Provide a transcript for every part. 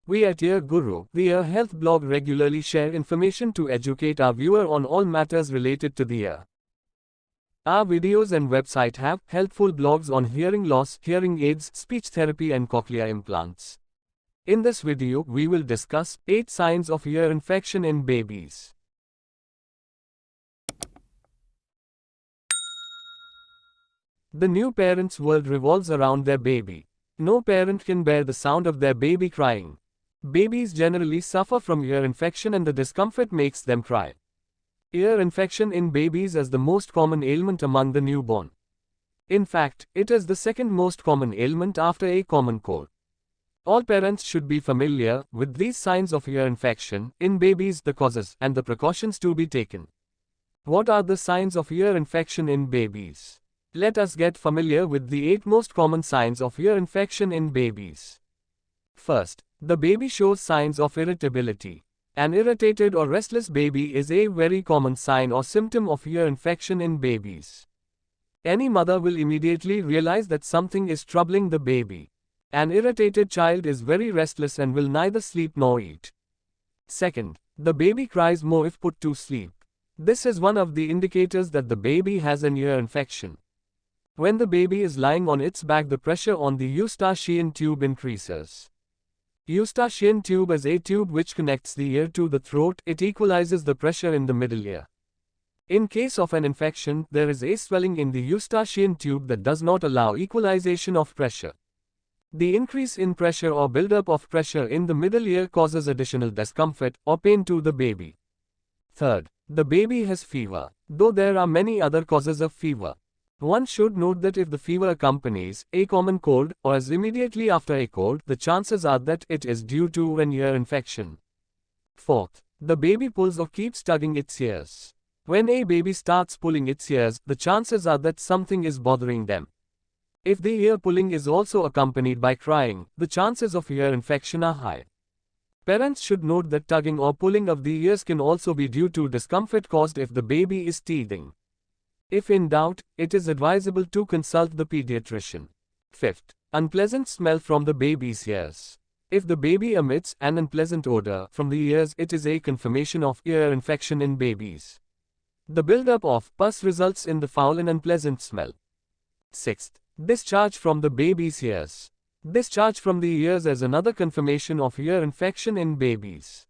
We at Ear Guru, the Ear Health blog, regularly share information to educate our viewer on all matters related to the ear. Our videos and website have helpful blogs on hearing loss, hearing aids, speech therapy and cochlear implants. In this video, we will discuss 8 signs of ear infection in babies. The new parent's world revolves around their baby. No parent can bear the sound of their baby crying. Babies generally suffer from ear infection and the discomfort makes them cry. Ear infection in babies is the most common ailment among the newborn. In fact, it is the second most common ailment after a common cold. All parents should be familiar with these signs of ear infection in babies, the causes, and the precautions to be taken. What are the signs of ear infection in babies? Let us get familiar with the 8 most common signs of ear infection in babies. First, the baby shows signs of irritability. An irritated or restless baby is a very common sign or symptom of ear infection in babies. Any mother will immediately realize that something is troubling the baby. An irritated child is very restless and will neither sleep nor eat. Second, the baby cries more if put to sleep. This is one of the indicators that the baby has an ear infection. When the baby is lying on its back, the pressure on the eustachian tube increases. Eustachian tube is a tube which connects the ear to the throat. It equalizes the pressure in the middle ear. In case of an infection, there is a swelling in the eustachian tube that does not allow equalization of pressure. The increase in pressure or buildup of pressure in the middle ear causes additional discomfort or pain to the baby. Third, the baby has fever. Though there are many other causes of fever, one should note that if the fever accompanies a common cold or is immediately after a cold, the chances are that it is due to an ear infection. Fourth, the baby pulls or keeps tugging its ears. When a baby starts pulling its ears, the chances are that something is bothering them. If the ear pulling is also accompanied by crying, the chances of ear infection are high. Parents should note that tugging or pulling of the ears can also be due to discomfort caused if the baby is teething. If in doubt, it is advisable to consult the pediatrician. Fifth, unpleasant smell from the baby's ears. If the baby emits an unpleasant odor from the ears, it is a confirmation of ear infection in babies. The buildup of pus results in the foul and unpleasant smell. Sixth, discharge from the baby's ears. Discharge from the ears is another confirmation of ear infection in babies.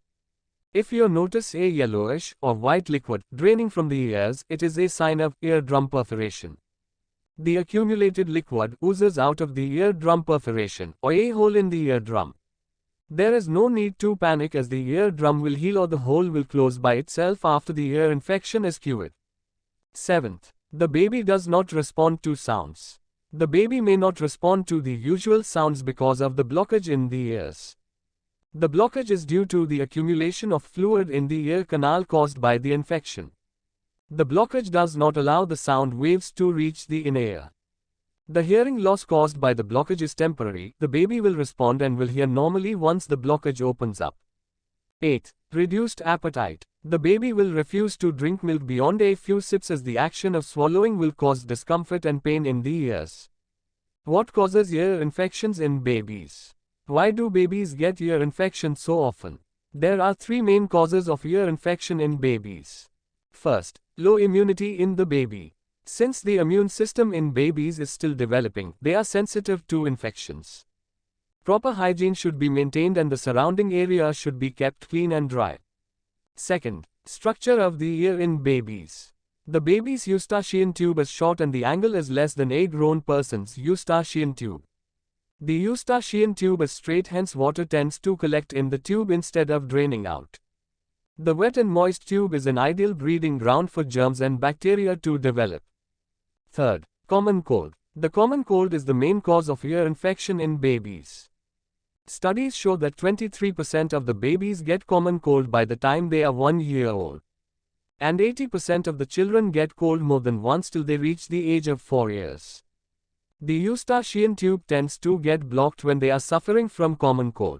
If you notice a yellowish or white liquid draining from the ears, it is a sign of eardrum perforation. The accumulated liquid oozes out of the eardrum perforation or a hole in the eardrum. There is no need to panic, as the eardrum will heal or the hole will close by itself after the ear infection is cured. Seventh, the baby does not respond to sounds. The baby may not respond to the usual sounds because of the blockage in the ears. The blockage is due to the accumulation of fluid in the ear canal caused by the infection. The blockage does not allow the sound waves to reach the inner ear. The hearing loss caused by the blockage is temporary. The baby will respond and will hear normally once the blockage opens up. 8. Reduced appetite. The baby will refuse to drink milk beyond a few sips, as the action of swallowing will cause discomfort and pain in the ears. What causes ear infections in babies? Why do babies get ear infection so often? There are 3 main causes of ear infection in babies. First, low immunity in the baby. Since the immune system in babies is still developing, they are sensitive to infections. Proper hygiene should be maintained and the surrounding area should be kept clean and dry. Second, structure of the ear in babies. The baby's eustachian tube is short and the angle is less than a grown person's eustachian tube. The eustachian tube is straight, hence water tends to collect in the tube instead of draining out. The wet and moist tube is an ideal breeding ground for germs and bacteria to develop. Third, common cold. The common cold is the main cause of ear infection in babies. Studies show that 23% of the babies get common cold by the time they are 1 year old. And 80% of the children get cold more than once till they reach the age of 4 years. The eustachian tube tends to get blocked when they are suffering from common cold.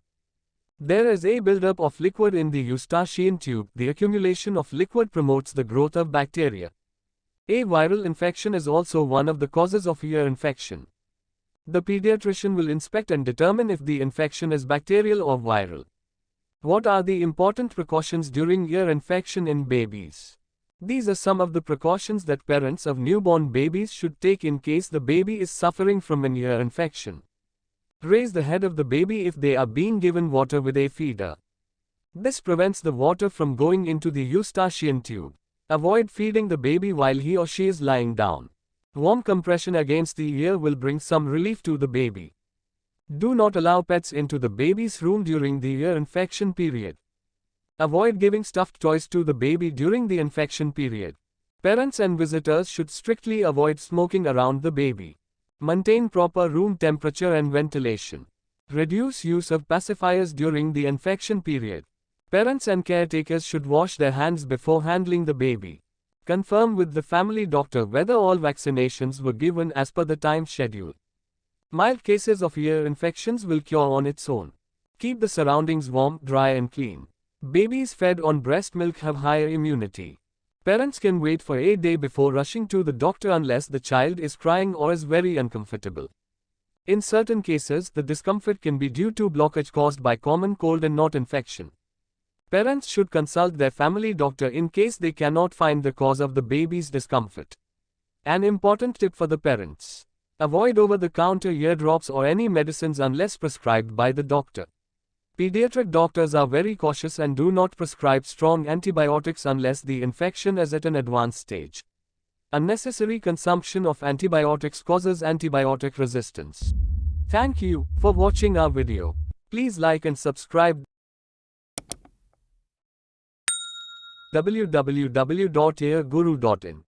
There is a buildup of liquid in the eustachian tube. The accumulation of liquid promotes the growth of bacteria. A viral infection is also one of the causes of ear infection. The pediatrician will inspect and determine if the infection is bacterial or viral. What are the important precautions during ear infection in babies? These are some of the precautions that parents of newborn babies should take in case the baby is suffering from an ear infection. Raise the head of the baby if they are being given water with a feeder. This prevents the water from going into the eustachian tube. Avoid feeding the baby while he or she is lying down. Warm compression against the ear will bring some relief to the baby. Do not allow pets into the baby's room during the ear infection period. Avoid giving stuffed toys to the baby during the infection period. Parents and visitors should strictly avoid smoking around the baby. Maintain proper room temperature and ventilation. Reduce use of pacifiers during the infection period. Parents and caretakers should wash their hands before handling the baby. Confirm with the family doctor whether all vaccinations were given as per the time schedule. Mild cases of ear infections will cure on its own. Keep the surroundings warm, dry and clean. Babies fed on breast milk have higher immunity. Parents can wait for a day before rushing to the doctor unless the child is crying or is very uncomfortable. In certain cases, the discomfort can be due to blockage caused by common cold and not infection. Parents should consult their family doctor in case they cannot find the cause of the baby's discomfort. An important tip for the parents: avoid over-the-counter ear drops or any medicines unless prescribed by the doctor. Pediatric doctors are very cautious and do not prescribe strong antibiotics unless the infection is at an advanced stage. Unnecessary consumption of antibiotics causes antibiotic resistance. Thank you for watching our video. Please like and subscribe. www.earguru.in